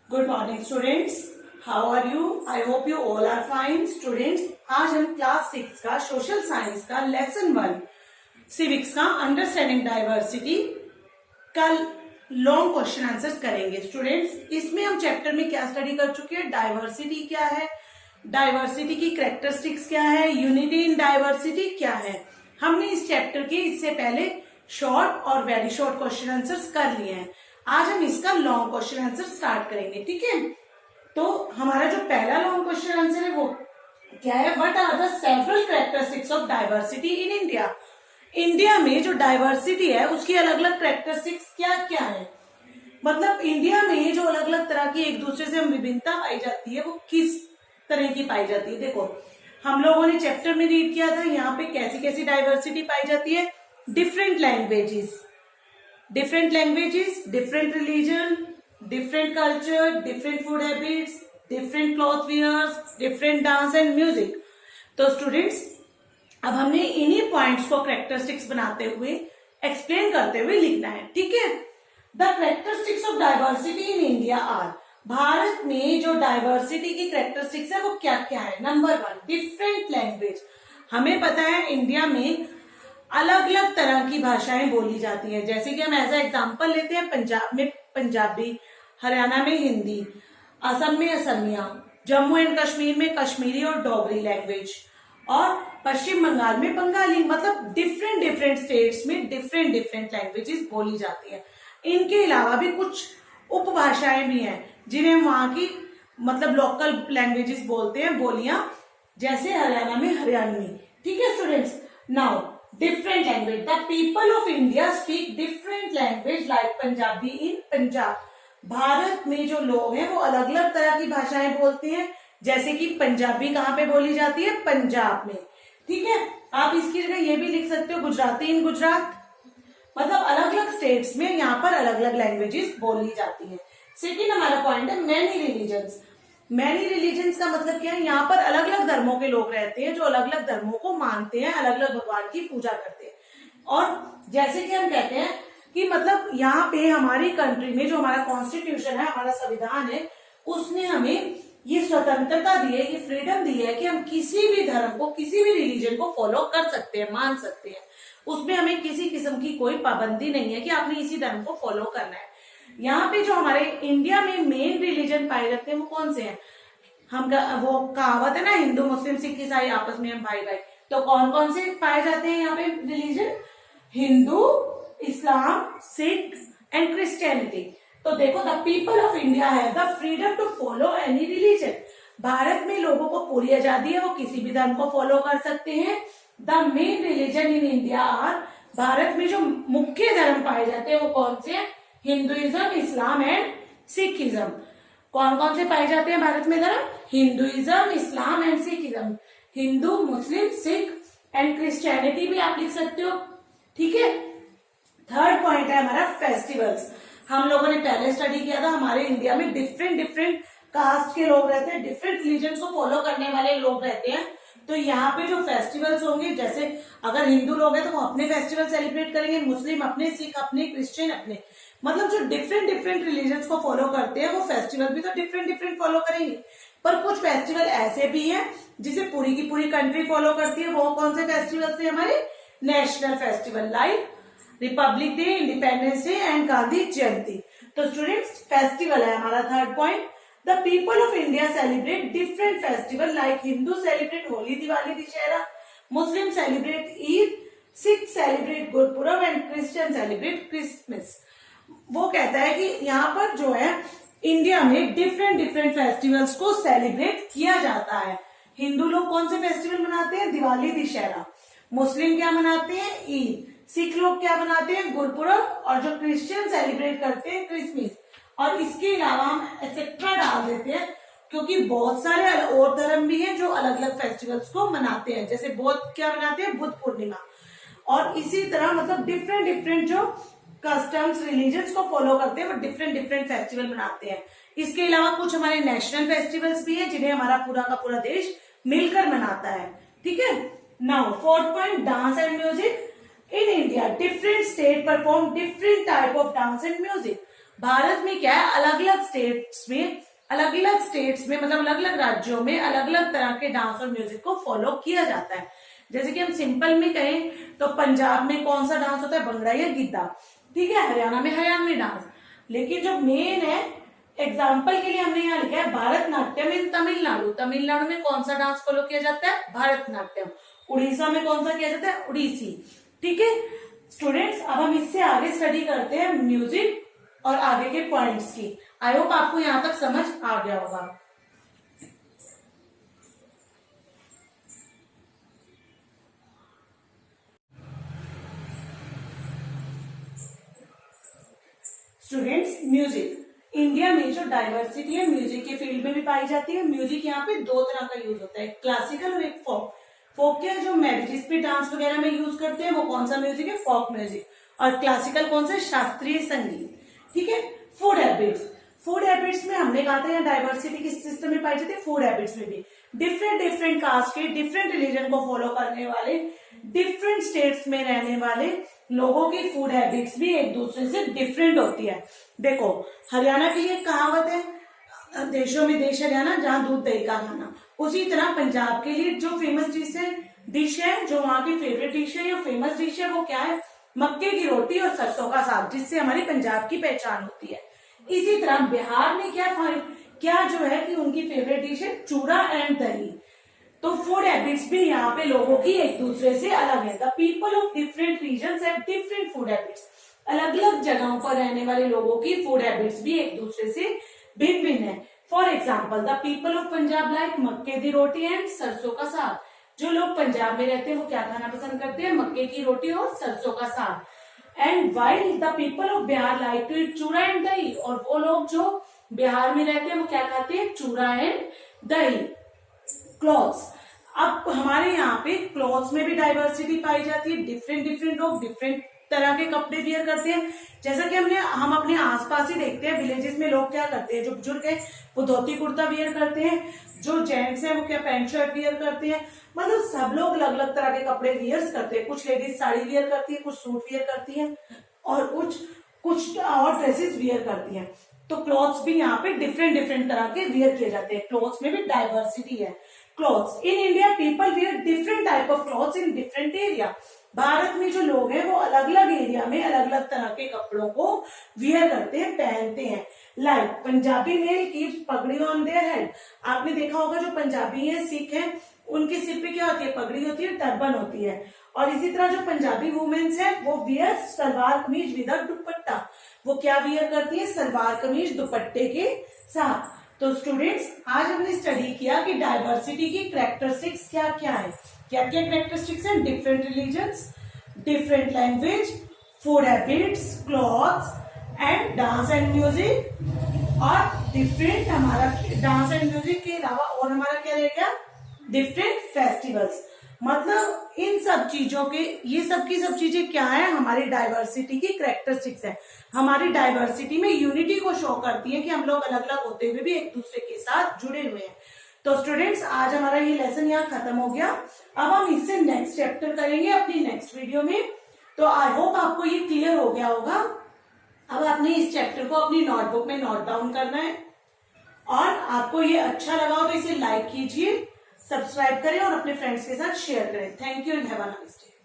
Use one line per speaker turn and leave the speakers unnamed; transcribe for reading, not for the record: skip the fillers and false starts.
Good morning students, how are you? I hope you all are fine. Students, आज हम class 6 का social science का lesson 1 civics का understanding diversity का long question answers करेंगे। Students, इसमें हम चैप्टर में क्या स्टडी कर चुके हैं? डाइवर्सिटी क्या है, डाइवर्सिटी की कैरेक्टरिस्टिक्स क्या है, यूनिटी इन डाइवर्सिटी क्या है। हमने इस चैप्टर के इससे पहले शॉर्ट और वेरी शॉर्ट क्वेश्चन आंसर्स कर लिए हैं। आज हम इसका लॉन्ग क्वेश्चन आंसर स्टार्ट करेंगे, ठीक है। तो हमारा जो पहला लॉन्ग क्वेश्चन आंसर है वो क्या है? What are the several characteristics of diversity in India? India में जो डाइवर्सिटी है उसकी अलग अलग कैरेक्टरिस्टिक्स क्या क्या है। मतलब इंडिया में जो अलग अलग तरह की एक दूसरे से हम विभिन्नता पाई जाती है वो किस तरह की पाई जाती है। देखो, हम लोगों ने चैप्टर में रीड किया था यहाँ पे कैसी कैसी डाइवर्सिटी पाई जाती है। Different languages, different languages, different religion, different culture, different food habits, different cloth wears, different dance and music। तो स्टूडेंट्स, अब हमने इन्हीं पॉइंट्स को कैरेक्टरिस्टिक्स बनाते हुए एक्सप्लेन करते हुए लिखना है, ठीक है। The characteristics of diversity in India are, भारत में जो डाइवर्सिटी की कैरेक्टरिस्टिक्स है वो क्या क्या है। Number 1, different language. हमें पता है इंडिया में अलग अलग तरह की भाषाएं बोली जाती हैं। जैसे कि हम एज एग्जांपल लेते हैं, पंजाब में पंजाबी, हरियाणा में हिंदी, असम में असमिया, जम्मू एंड कश्मीर में कश्मीरी और डोगरी लैंग्वेज, और पश्चिम बंगाल में बंगाली। मतलब डिफरेंट डिफरेंट स्टेट्स में डिफरेंट डिफरेंट लैंग्वेजेस बोली जाती है। इनके अलावा भी कुछ उपभाषाएं भी हैं जिन्हें वहां की मतलब लोकल लैंग्वेजेस बोलते हैं, बोलियां, जैसे हरियाणा में हरियाणवी, ठीक है students. Now different language, the people of India speak different language like Punjabi in Punjab। Bharat में जो लोग हैं वो अलग अलग तरह की भाषाएं बोलते हैं। जैसे कि पंजाबी कहाँ पे बोली जाती है? पंजाब में, ठीक है। आप इसकी जगह ये भी लिख सकते हो गुजराती इन गुजरात। मतलब अलग अलग स्टेट्स में यहाँ पर अलग अलग लैंग्वेजेस बोली जाती है। सेकेंड हमारा पॉइंट है मैनी रिलीजन्स। मैनी रिलीजन्स का मतलब क्या है? यहाँ पर अलग अलग धर्मों के लोग रहते हैं जो अलग अलग धर्मों को मानते हैं, अलग अलग भगवान की पूजा करते हैं। और जैसे कि हम कहते हैं कि मतलब यहाँ पे हमारी कंट्री में जो हमारा कॉन्स्टिट्यूशन है, हमारा संविधान है, उसने हमें ये स्वतंत्रता दी है, ये फ्रीडम दी है कि हम किसी भी धर्म को, किसी भी रिलीजन को फॉलो कर सकते हैं, मान सकते हैं। उसमें हमें किसी किस्म की कोई पाबंदी नहीं है कि आपने इसी धर्म को फॉलो करना है। यहाँ पे जो हमारे इंडिया में मेन रिलीजन पाए जाते हैं वो कौन से हैं? हम वो कहावत है ना, हिंदू मुस्लिम सिख ईसाई आपस में हम भाई भाई। तो कौन कौन से पाए जाते हैं यहाँ पे religion? Hindu, Islam, Sikh and Christianity. तो देखो, the people of India have the freedom to follow any religion. भारत में लोगों को पूरी आजादी है, वो किसी भी धर्म को फॉलो कर सकते हैं। The main religion in India are, भारत में जो मुख्य धर्म पाए जाते हैं वो कौन से हैं? Hinduism, Islam and Sikhism. कौन कौन से पाए जाते हैं भारत में धर्म? Hinduism, Islam and Sikhism. Hindu, Muslim, Sikh and Christianity भी आप लिख सकते हो, ठीक है। थर्ड पॉइंट है हमारा फेस्टिवल्स। हम लोगों ने पहले स्टडी किया था, हमारे इंडिया में डिफरेंट डिफरेंट कास्ट के लोग रहते हैं, डिफरेंट रिलीजन को फॉलो करने वाले लोग रहते हैं। तो यहाँ पे जो फेस्टिवल्स होंगे, जैसे अगर हिंदू लोग हैं तो वो अपने फेस्टिवल सेलिब्रेट करेंगे, मुस्लिम अपने, सिख अपने, क्रिश्चियन अपने। मतलब जो डिफरेंट डिफरेंट रिलीजन्स को फॉलो करते हैं वो फेस्टिवल भी तो डिफरेंट डिफरेंट फॉलो करेंगे। पर कुछ फेस्टिवल ऐसे भी हैं जिसे पूरी की पूरी कंट्री फॉलो करती है। वो कौन से फेस्टिवल थे? हमारे national festival like republic day, independence day and Gandhi Jayanti. तो स्टूडेंट्स, फेस्टिवल है हमारा third point. The people of India celebrate different festival like Hindu celebrate Holi, Diwali, Dussehra, Muslim celebrate Eid, Sikh celebrate Gurpurab and Christian celebrate Christmas. वो कहता है कि यहाँ पर जो है इंडिया में डिफरेंट डिफरेंट फेस्टिवल्स को सेलिब्रेट किया जाता है। हिंदू लोग कौन से फेस्टिवल मनाते हैं? दिवाली, दशहरा। मुस्लिम क्या मनाते हैं? ईद। सिख लोग क्या मनाते हैं? गुरपुरब। और जो क्रिश्चियन सेलिब्रेट करते हैं क्रिसमस। और इसके अलावा हम एक्सेट्रा डाल देते हैं क्योंकि बहुत सारे और धर्म भी हैं जो अलग अलग फेस्टिवल्स को मनाते हैं। जैसे बौद्ध क्या मनाते हैं? बुद्ध पूर्णिमा। और इसी तरह मतलब डिफरेंट डिफरेंट जो कस्टम्स, रिलीजन्स को फॉलो करते हैं वो डिफरेंट डिफरेंट फेस्टिवल मनाते हैं। इसके अलावा कुछ हमारे नेशनल फेस्टिवल्स भी हैं जिन्हें हमारा पूरा का पूरा देश मिलकर मनाता है, ठीक है। Now fourth point, dance and music. In India different state perform different type of dance and music. Bharat में क्या है, अलग अलग स्टेट्स में मतलब अलग अलग राज्यों में अलग अलग तरह के डांस और म्यूजिक को फॉलो किया जाता है। जैसे कि हम सिंपल में कहें तो पंजाब में कौन सा डांस होता है, भंगड़ा या गिद्धा, ठीक है। हरियाणा में हरियाणवी डांस। लेकिन जो मेन है, एग्जाम्पल के लिए हमने यहाँ लिखा है भारतनाट्यम इन तमिलनाडु। तमिलनाडु में कौन सा डांस फॉलो किया जाता है, भारतनाट्यम। उड़ीसा में कौन सा किया जाता है, उड़ीसी, ठीक है। स्टूडेंट्स अब हम इससे आगे स्टडी करते हैं म्यूजिक और आगे के पॉइंट्स की। आई होप आपको यहां तक समझ आ गया होगा। स्टूडेंट्स म्यूजिक, इंडिया में जो डाइवर्सिटी है म्यूजिक के फील्ड में भी पाई जाती है। म्यूजिक यहाँ पे दो तरह का यूज होता है, क्लासिकल और एक फोक। फोक क्या है, जो मैरिजेस पे डांस वगैरह में यूज करते हैं वो कौन सा म्यूजिक है, फोक म्यूजिक। और क्लासिकल कौन सा, शास्त्रीय संगीत, ठीक है। फूड हैबिट्स में हमने कहा था यहाँ डाइवर्सिटी किस सिस्टम में पाई जाती है, फूड हैबिट्स में भी। डिफरेंट कास्ट के, डिफरेंट रिलीजन को फॉलो करने वाले, डिफरेंट स्टेट्स में रहने वाले लोगों की फूड हैबिट्स भी एक दूसरे से डिफरेंट होती है। देखो हरियाणा की एक कहावत है, देशों में देश हरियाणा जहाँ दूध दही का खाना। उसी तरह पंजाब के लिए जो फेमस डिश है, जो वहाँ की फेवरेट डिश है या फेमस डिश है, वो क्या है, मक्के की रोटी और सरसों का साग, जिससे हमारी पंजाब की पहचान होती है। इसी तरह बिहार में क्या जो है कि उनकी फेवरेट डिश है चूड़ा एंड दही। तो फूड हैबिट्स भी यहाँ पे लोगों की एक दूसरे से अलग है। The people of different regions have different food habits. अलग अलग जगहों पर रहने वाले लोगों की फूड हैबिट्स भी एक दूसरे से भिन्न भिन्न है। For example the people of Punjab like मक्के की रोटी एंड सरसों का साग। जो लोग पंजाब में रहते हैं वो क्या खाना पसंद करते हैं, मक्के की रोटी और सरसों का साग। And while the people of Bihar like to eat chura and दही। और वो लोग जो बिहार में रहते हैं वो क्या खाते हैं, चूड़ा एंड दही। क्लॉथ्स, अब हमारे यहाँ पे क्लॉथ्स में भी डाइवर्सिटी पाई जाती है। डिफरेंट लोग डिफरेंट तरह के कपड़े वियर करते हैं। जैसा कि हम अपने आसपास ही देखते हैं, विलेजेस में लोग क्या करते हैं, जो बुजुर्ग है वो धोती कुर्ता वियर करते हैं, जो जेंट्स है वो क्या पैंट शर्ट वियर करते हैं। मतलब सब लोग अलग अलग तरह के कपड़े वियर करते हैं। कुछ लेडीज साड़ी वियर करती है, कुछ सूट वियर करती है और कुछ और ड्रेसेस वियर करती हैं। तो क्लॉथ्स भी यहाँ पे डिफरेंट तरह के वियर किए जाते हैं। क्लॉथ्स में भी डाइवर्सिटी है। Clothes in India people wear different type of clothes in different area. Bharat में जो लोग हैं वो अलग अलग एरिया में अलग अलग तरह के कपड़ों को वियर करते हैं, पहनते हैं। लाइक पंजाबी मेल कीप्स पगड़ी ऑन देयर हेड। आपने देखा होगा जो पंजाबी है, सिख है, उनके सिर पे क्या होती है, पगड़ी होती है, टर्बन होती है। और इसी तरह जो पंजाबी वुमेन्स है वो वियर सलवार कमीज विदाउट दुपट्टा। वो क्या वियर करती है, सलवार कमीज दुपट्टे के साथ। तो स्टूडेंट्स आज हमने स्टडी किया कि डाइवर्सिटी की कैरेक्टरिस्टिक्स क्या क्या है। क्या क्या कैरेक्टरिस्टिक्स हैं, different religions, different language, food habits, clothes and dance and music. और डिफरेंट हमारा डांस एंड म्यूजिक के अलावा और हमारा क्या रहेगा, डिफरेंट फेस्टिवल्स। मतलब इन सब चीजों के, ये सब की सब चीजें क्या है, हमारी डाइवर्सिटी की कैरेक्टरिस्टिक्स है। हमारी डाइवर्सिटी में यूनिटी को शो करती है कि हम लोग अलग अलग होते हुए भी एक दूसरे के साथ जुड़े हुए हैं। तो स्टूडेंट्स आज हमारा ये लेसन यहाँ खत्म हो गया। अब हम इससे नेक्स्ट चैप्टर करेंगे अपनी नेक्स्ट वीडियो में। तो आई होप आपको ये क्लियर हो गया होगा। अब आपने इस चैप्टर को अपनी नोटबुक में नोट डाउन करना है और आपको ये अच्छा लगा हो तो इसे लाइक कीजिए, सब्सक्राइब करें और अपने फ्रेंड्स के साथ शेयर करें। Thank you and have a nice day.